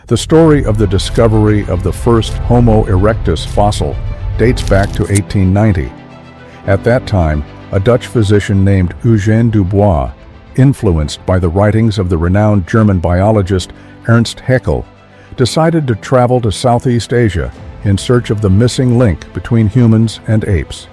The story of the discovery of the first Homo erectus fossil dates back to 1890. At that time, a Dutch physician named Eugène Dubois, influenced by the writings of the renowned German biologist Ernst Haeckel, decided to travel to Southeast Asia in search of the missing link between humans and apes.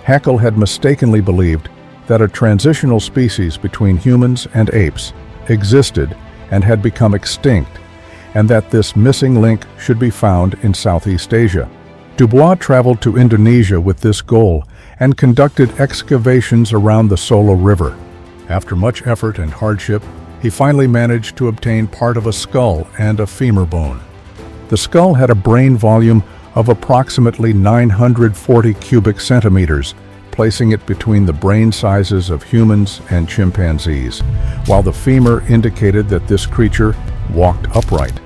Haeckel had mistakenly believed that a transitional species between humans and apes existed and had become extinct, and that this missing link should be found in Southeast Asia. Dubois traveled to Indonesia with this goal and conducted excavations around the Solo River. After much effort and hardship, he finally managed to obtain part of a skull and a femur bone. The skull had a brain volume of approximately 940 cubic centimeters, placing it between the brain sizes of humans and chimpanzees, while the femur indicated that this creature walked upright.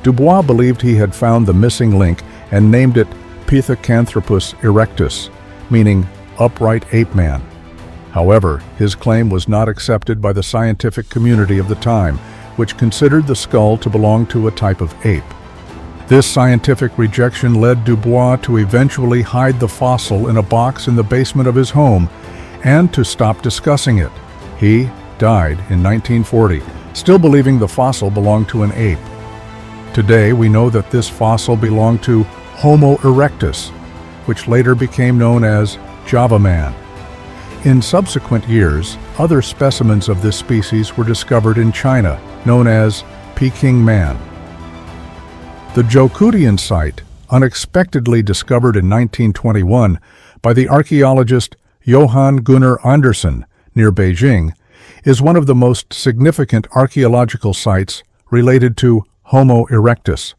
Dubois believed he had found the missing link and named it Pithecanthropus erectus, meaning upright ape man. However, his claim was not accepted by the scientific community of the time, which considered the skull to belong to a type of ape. This scientific rejection led Dubois to eventually hide the fossil in a box in the basement of his home and to stop discussing it. He died in 1940, still believing the fossil belonged to an ape. Today, we know that this fossil belonged to Homo erectus, which later became known as Java man. In subsequent years, other specimens of this species were discovered in China, known as Peking man. The Zhoukoudian site, unexpectedly discovered in 1921 by the archaeologist Johan Gunnar Andersson near Beijing, is one of the most significant archaeological sites related to Homo erectus.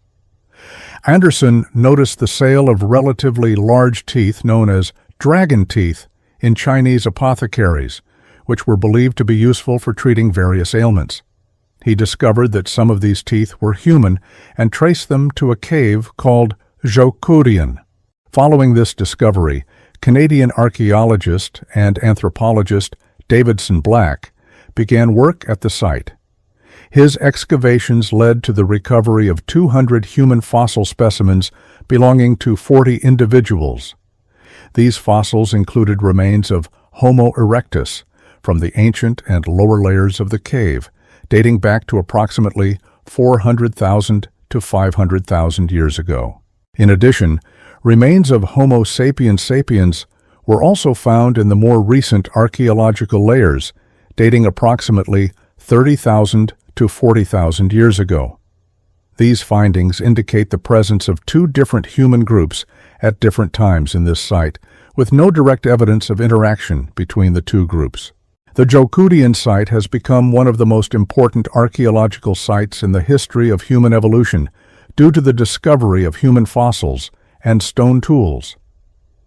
Andersson noticed the sale of relatively large teeth known as dragon teeth in Chinese apothecaries, which were believed to be useful for treating various ailments. He discovered that some of these teeth were human and traced them to a cave called Zhoukoudian. Following this discovery, Canadian archaeologist and anthropologist Davidson Black began work at the site. His excavations led to the recovery of 200 human fossil specimens belonging to 40 individuals. These fossils included remains of Homo erectus from the ancient and lower layers of the cave, dating back to approximately 400,000 to 500,000 years ago. In addition, remains of Homo sapiens sapiens were also found in the more recent archaeological layers, dating approximately 30,000 to 40,000 years ago. These findings indicate the presence of two different human groups at different times in this site, with no direct evidence of interaction between the two groups. The Zhoukoudian site has become one of the most important archaeological sites in the history of human evolution due to the discovery of human fossils and stone tools.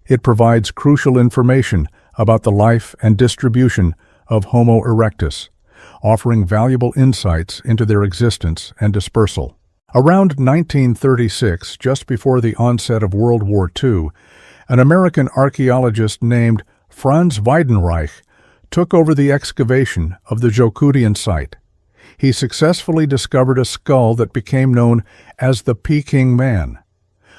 It provides crucial information about the life and distribution of Homo erectus, offering valuable insights into their existence and dispersal. Around 1936, just before the onset of World War II, an American archaeologist named Franz Weidenreich took over the excavation of the Zhoukoudian site. He successfully discovered a skull that became known as the Peking man.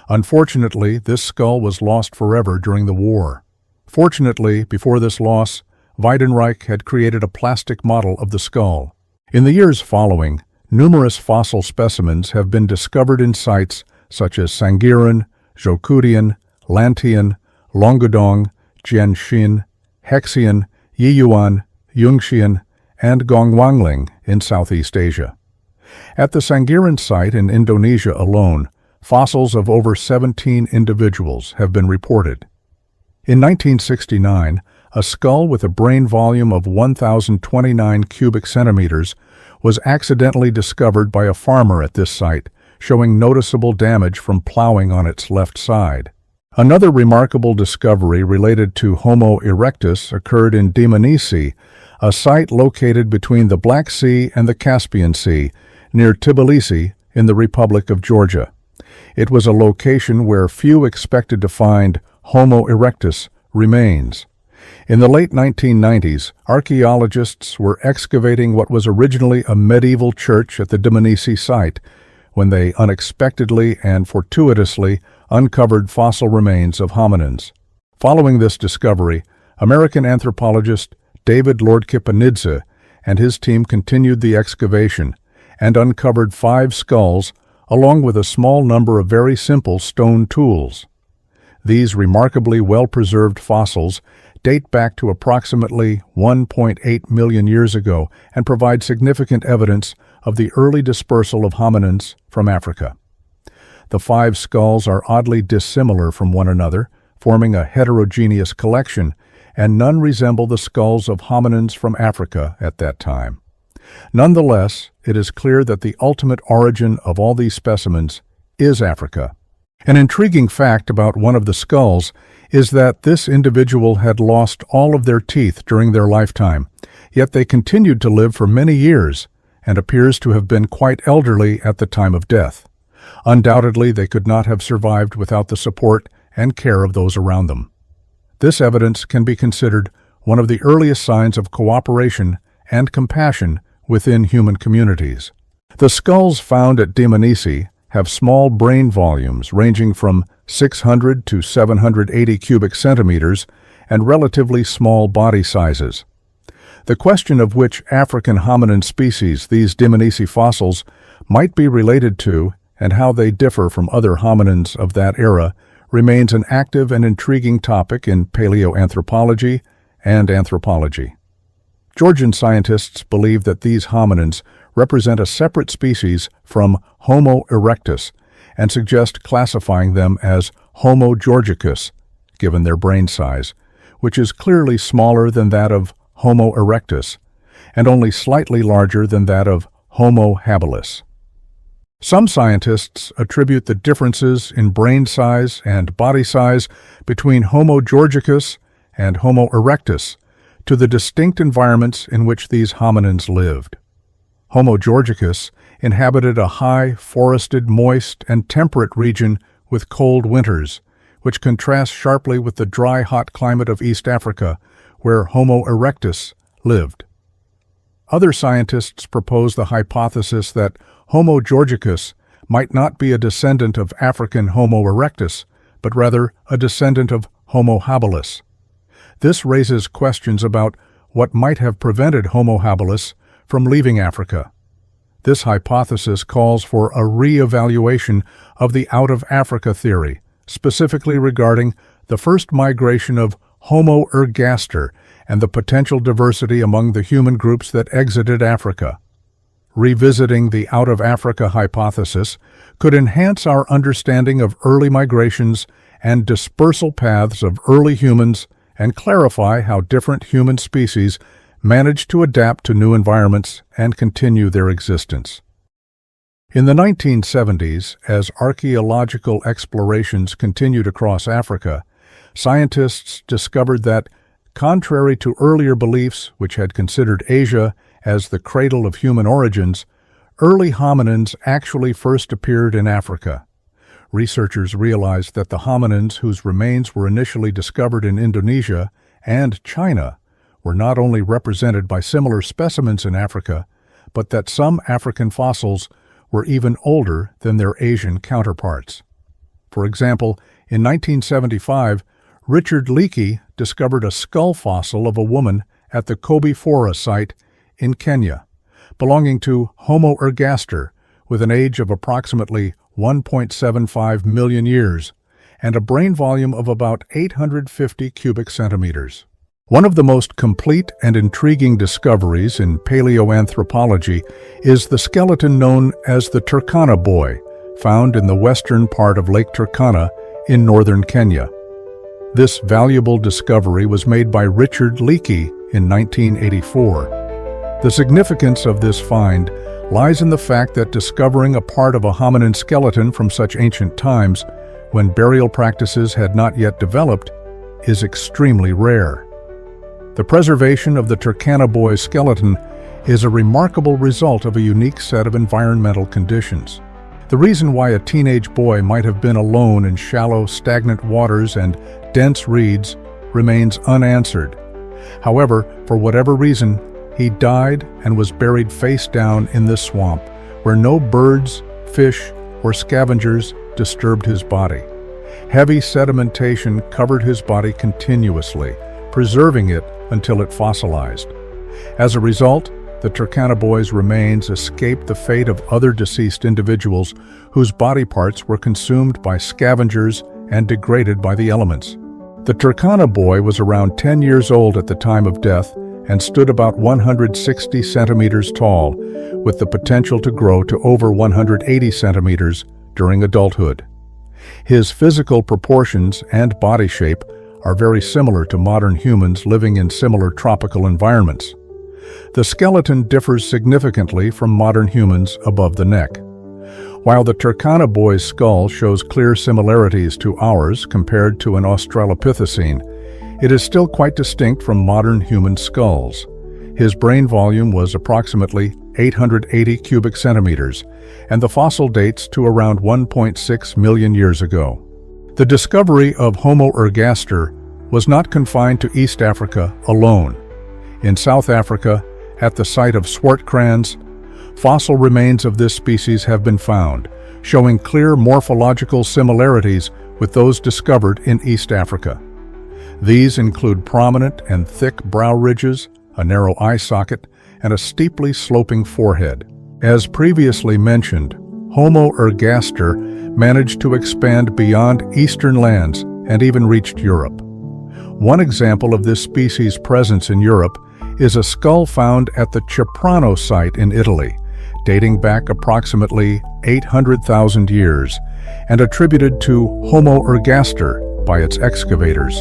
Unfortunately, this skull was lost forever during the war. Fortunately, before this loss, Weidenreich had created a plastic model of the skull. In the years following, numerous fossil specimens have been discovered in sites such as Sangiran, Zhoukoudian, Lantian, Longudong, Jianshin, Hexian, Yiyuan, Yunxian, and Gongwangling in Southeast Asia. At the Sangiran site in Indonesia alone, fossils of over 17 individuals have been reported. In 1969, a skull with a brain volume of 1,029 cubic centimeters was accidentally discovered by a farmer at this site, showing noticeable damage from plowing on its left side. Another remarkable discovery related to Homo erectus occurred in Dmanisi, a site located between the Black Sea and the Caspian Sea, near Tbilisi in the Republic of Georgia. It was a location where few expected to find Homo erectus remains. In the late 1990s, archaeologists were excavating what was originally a medieval church at the Dmanisi site when they unexpectedly and fortuitously uncovered fossil remains of hominins. Following this discovery, American anthropologist David Lord Kipanidze and his team continued the excavation and uncovered 5 skulls along with a small number of very simple stone tools. These remarkably well-preserved fossils date back to approximately 1.8 million years ago and provide significant evidence of the early dispersal of hominins from Africa. The 5 skulls are oddly dissimilar from one another, forming a heterogeneous collection, and none resemble the skulls of hominins from Africa at that time. Nonetheless, it is clear that the ultimate origin of all these specimens is Africa. An intriguing fact about one of the skulls is that this individual had lost all of their teeth during their lifetime, yet they continued to live for many years and appears to have been quite elderly at the time of death. Undoubtedly, they could not have survived without the support and care of those around them. This evidence can be considered one of the earliest signs of cooperation and compassion within human communities. The skulls found at Dmanisi have small brain volumes ranging from 600 to 780 cubic centimeters and relatively small body sizes. The question of which African hominin species these Dmanisi fossils might be related to and how they differ from other hominins of that era remains an active and intriguing topic in paleoanthropology and anthropology. Georgian scientists believe that these hominins represent a separate species from Homo erectus and suggest classifying them as Homo Georgicus, given their brain size, which is clearly smaller than that of Homo erectus and only slightly larger than that of Homo habilis. Some scientists attribute the differences in brain size and body size between Homo Georgicus and Homo erectus to the distinct environments in which these hominins lived. Homo Georgicus inhabited a high, forested, moist, and temperate region with cold winters, which contrasts sharply with the dry, hot climate of East Africa, where Homo erectus lived. Other scientists propose the hypothesis that Homo Georgicus might not be a descendant of African Homo erectus, but rather a descendant of Homo habilis. This raises questions about what might have prevented Homo habilis from leaving Africa. This hypothesis calls for a re-evaluation of the out-of-Africa theory, specifically regarding the first migration of Homo ergaster and the potential diversity among the human groups that exited Africa. Revisiting the out-of-Africa hypothesis could enhance our understanding of early migrations and dispersal paths of early humans and clarify how different human species managed to adapt to new environments and continue their existence. In the 1970s, as archaeological explorations continued across Africa, scientists discovered that, contrary to earlier beliefs which had considered Asia as the cradle of human origins, early hominins actually first appeared in Africa. Researchers realized that the hominins whose remains were initially discovered in Indonesia and China were not only represented by similar specimens in Africa, but that some African fossils were even older than their Asian counterparts. For example, in 1975, Richard Leakey discovered a skull fossil of a woman at the Kobifora site in Kenya, belonging to Homo ergaster, with an age of approximately 1.75 million years and a brain volume of about 850 cubic centimeters. One of the most complete and intriguing discoveries in paleoanthropology is the skeleton known as the Turkana boy, found in the western part of Lake Turkana in northern Kenya. This valuable discovery was made by Richard Leakey in 1984. The significance of this find lies in the fact that discovering a part of a hominin skeleton from such ancient times, when burial practices had not yet developed, is extremely rare. The preservation of the Turkana boy's skeleton is a remarkable result of a unique set of environmental conditions. The reason why a teenage boy might have been alone in shallow, stagnant waters and dense reeds remains unanswered. However, for whatever reason, he died and was buried face down in this swamp, where no birds, fish, or scavengers disturbed his body. Heavy sedimentation covered his body continuously, preserving it until it fossilized. As a result, the Turkana boy's remains escaped the fate of other deceased individuals whose body parts were consumed by scavengers and degraded by the elements. The Turkana boy was around 10 years old at the time of death and stood about 160 centimeters tall, with the potential to grow to over 180 centimeters during adulthood. His physical proportions and body shape are very similar to modern humans living in similar tropical environments. The skeleton differs significantly from modern humans above the neck. While the Turkana boy's skull shows clear similarities to ours compared to an Australopithecine, it is still quite distinct from modern human skulls. His brain volume was approximately 880 cubic centimeters, and the fossil dates to around 1.6 million years ago. The discovery of Homo ergaster was not confined to East Africa alone. In South Africa, at the site of Zhoukoudian, fossil remains of this species have been found, showing clear morphological similarities with those discovered in East Africa. These include prominent and thick brow ridges, a narrow eye socket, and a steeply sloping forehead. As previously mentioned, Homo ergaster managed to expand beyond eastern lands and even reached Europe. One example of this species' presence in Europe is a skull found at the Ceprano site in Italy, dating back approximately 800,000 years, and attributed to Homo ergaster by its excavators.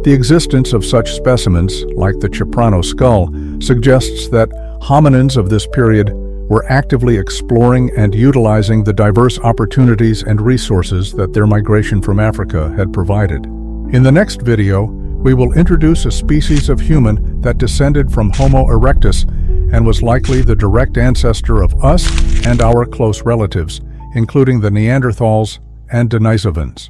The existence of such specimens, like the Ceprano skull, suggests that hominins of this period were actively exploring and utilizing the diverse opportunities and resources that their migration from Africa had provided. In the next video, we will introduce a species of human that descended from Homo erectus and was likely the direct ancestor of us and our close relatives, including the Neanderthals and Denisovans.